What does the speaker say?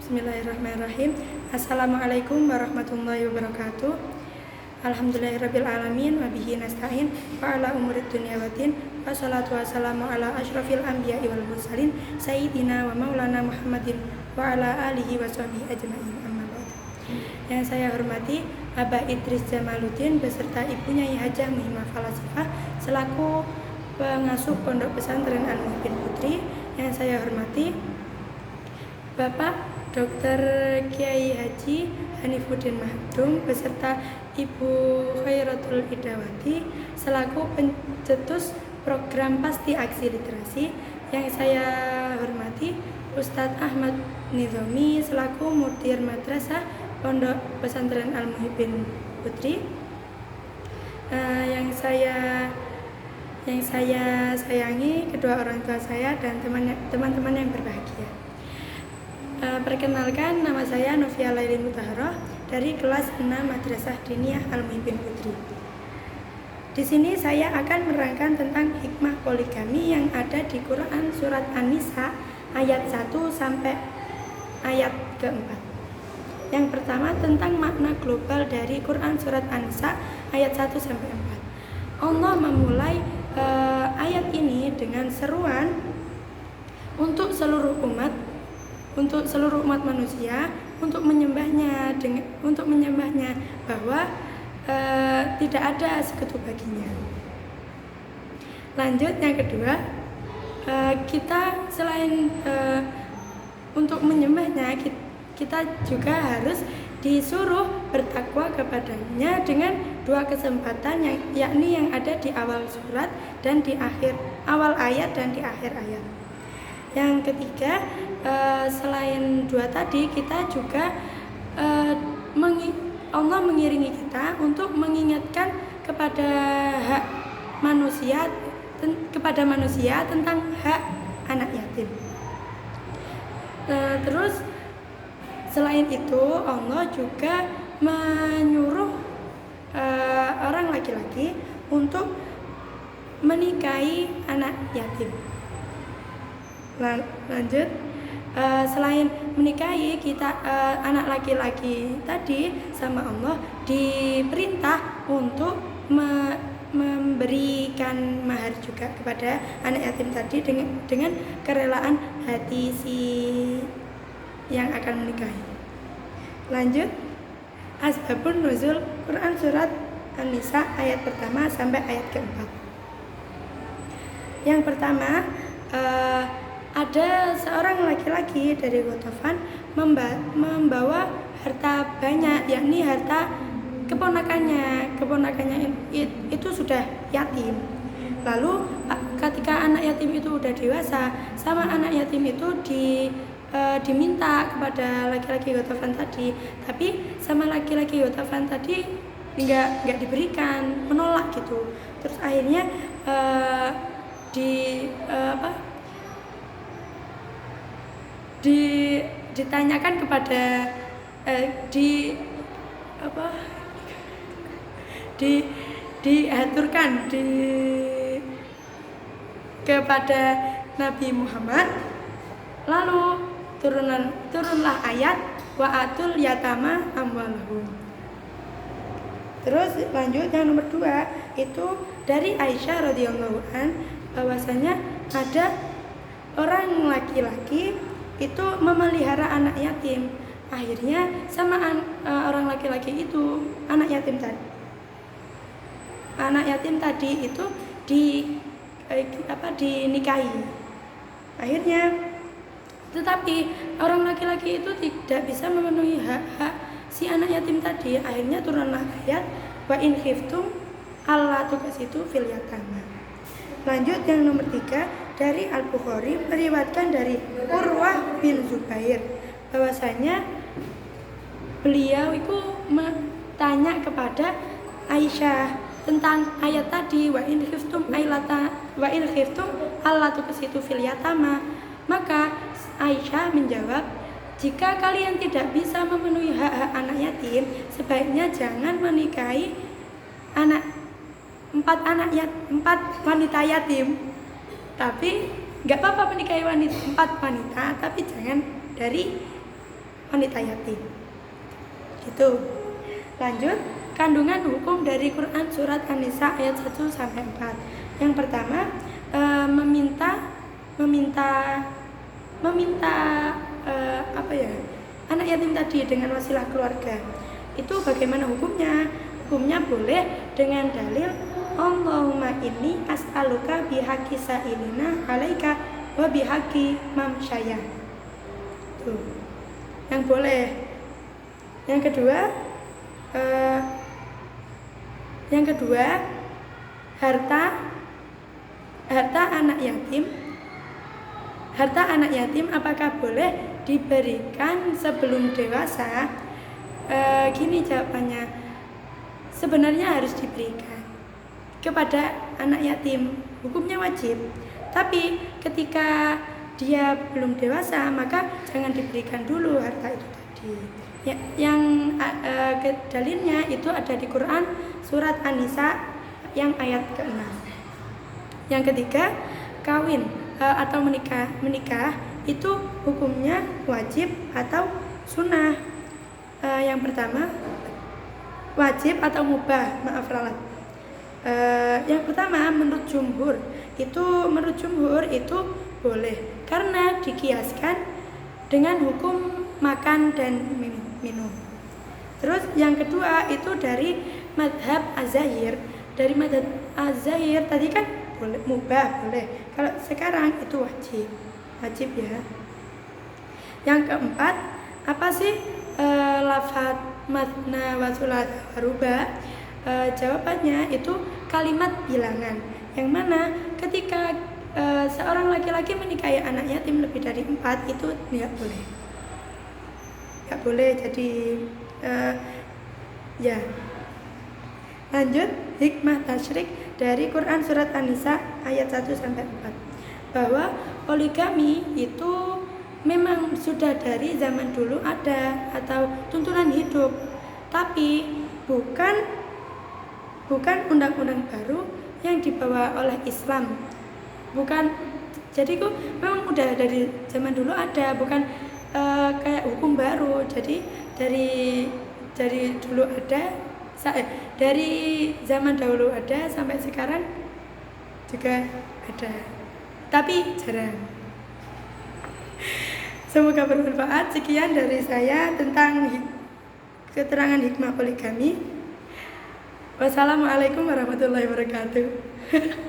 Bismillahirrahmanirrahim. Assalamualaikum warahmatullahi wabarakatuh. Alhamdulillahirrabbilalamin. Wabihi nasta'in wa ala umurid dunya waddin. Wassalatu wassalamu ala asyrafil anbiya'i wal mursalin Sayyidina wa maulana Muhammadin wa ala alihi wa sahbihi ajma'in. Amma ba'd. Yang saya hormati Aba Idris Jamaluddin beserta ibunya Hajah Muhimah Falasifah selaku pengasuh Pondok Pesantren Al-Muhibin Putri. Yang saya hormati Bapak Dr. Kiai Haji Hanifuddin Mahdum beserta Ibu Khairatul Idawati selaku pencetus program Pasti Aksi Literasi. Yang saya hormati Ustadz Ahmad Nizami selaku Mudir Madrasah Pondok Pesantren Al-Muhibin Putri. Yang saya sayangi kedua orang tua saya dan teman-teman yang berbahagia. Perkenalkan, nama saya Novia Lailin Mutaharoh dari kelas 6 Madrasah Diniyah Al-Muhibin Putri. Di sini saya akan menerangkan tentang hikmah poligami yang ada di Quran surat An-Nisa ayat 1 sampai ayat ke-4. Yang pertama tentang makna global dari Quran surat An-Nisa ayat 1 sampai 4. Allah memulai ayat ini dengan seruan untuk seluruh umat manusia untuk menyembahnya bahwa tidak ada sekutu baginya. Lanjut yang kedua, kita selain untuk menyembahnya, kita juga harus disuruh bertakwa kepadanya dengan dua kesempatan yakni yang ada di awal surat dan di awal ayat dan di akhir ayat. Yang ketiga, selain dua tadi, kita juga Allah mengiringi kita untuk mengingatkan kepada manusia tentang hak anak yatim. Terus selain itu Allah juga menyuruh orang laki-laki untuk menikahi anak yatim. Lanjut, selain menikahi kita anak laki-laki tadi sama Allah diperintah untuk memberikan mahar juga kepada anak yatim tadi dengan kerelaan hati si yang akan menikahi. Lanjut, asbabun nuzul Quran surat An-Nisa ayat pertama sampai ayat keempat. Yang pertama, ada seorang laki-laki dari Ghatafan membawa harta banyak, yakni harta keponakannya itu sudah yatim. Lalu ketika anak yatim itu udah dewasa, sama anak yatim itu diminta kepada laki-laki Ghatafan tadi, tapi sama laki-laki Ghatafan tadi nggak diberikan, menolak gitu. Terus akhirnya ditanyakan kepada diaturkan kepada Nabi Muhammad. Lalu turunlah ayat wa atul yatama amwalahum. Terus lanjut yang nomor 2 itu dari Aisyah radhiyallahu an, bahwasanya ada orang laki-laki itu memelihara anak yatim. Akhirnya sama orang laki-laki itu anak yatim tadi itu dinikahi. Akhirnya tetapi orang laki-laki itu tidak bisa memenuhi hak si anak yatim tadi. Akhirnya turunlah ayat wa in khiftum alla tuqsitu fil yatama. Lanjut yang nomor 3 dari Al-Bukhari meriwayatkan dari Urwah bin Zubair bahwasanya beliau itu bertanya kepada Aisyah tentang ayat tadi wa in khiftum alla tuqsitu fil yatama. Maka Aisyah menjawab, jika kalian tidak bisa memenuhi hak-hak anak yatim, sebaiknya jangan menikahi 4 wanita yatim. Tapi nggak apa-apa menikahi 4 wanita, tapi jangan dari wanita yatim. Gitu. Lanjut, kandungan hukum dari Quran surat An-Nisa ayat 1 sampai 4. Yang pertama, meminta anak yatim tadi dengan wasilah keluarga. Itu bagaimana hukumnya? Hukumnya boleh dengan dalil Allahumma inni as'aluka bihaqi sa'ilina alaika wa bihaqi mamsyaya. Tuh. Yang boleh. Yang kedua, harta anak yatim apakah boleh diberikan sebelum dewasa? Gini jawabannya, sebenarnya harus diberikan kepada anak yatim, hukumnya wajib. Tapi ketika dia belum dewasa, maka jangan diberikan dulu harta itu tadi. Yang dalilnya itu ada di Quran surat An-Nisa yang ayat ke-6. Yang ketiga, kawin atau menikah itu hukumnya wajib atau sunnah. Yang pertama, wajib atau mubah, maaf ralat. Yang pertama menurut jumhur itu boleh karena dikiaskan dengan hukum makan dan minum. Terus yang kedua itu dari madhab Az-Zahir. Dari madhab Az-Zahir tadi kan boleh, mubah boleh. Kalau sekarang itu wajib ya. Yang keempat, apa sih lafaz matna wa thulatha wa ruba? Jawabannya itu kalimat bilangan, yang mana ketika seorang laki-laki menikahi anak yatim lebih dari 4 itu tidak boleh. Jadi ya. Lanjut, hikmah tasyrik dari Quran surat An-Nisa ayat 1 sampai 4, bahwa poligami itu memang sudah dari zaman dulu ada atau tuntunan hidup, tapi bukan undang-undang baru yang dibawa oleh Islam. Jadi memang udah dari zaman dulu ada, bukan kayak hukum baru. Jadi dari dulu ada, dari zaman dahulu ada sampai sekarang juga ada, tapi jarang. Semoga bermanfaat. Sekian dari saya tentang keterangan hikmah poligami. Wassalamualaikum warahmatullahi wabarakatuh.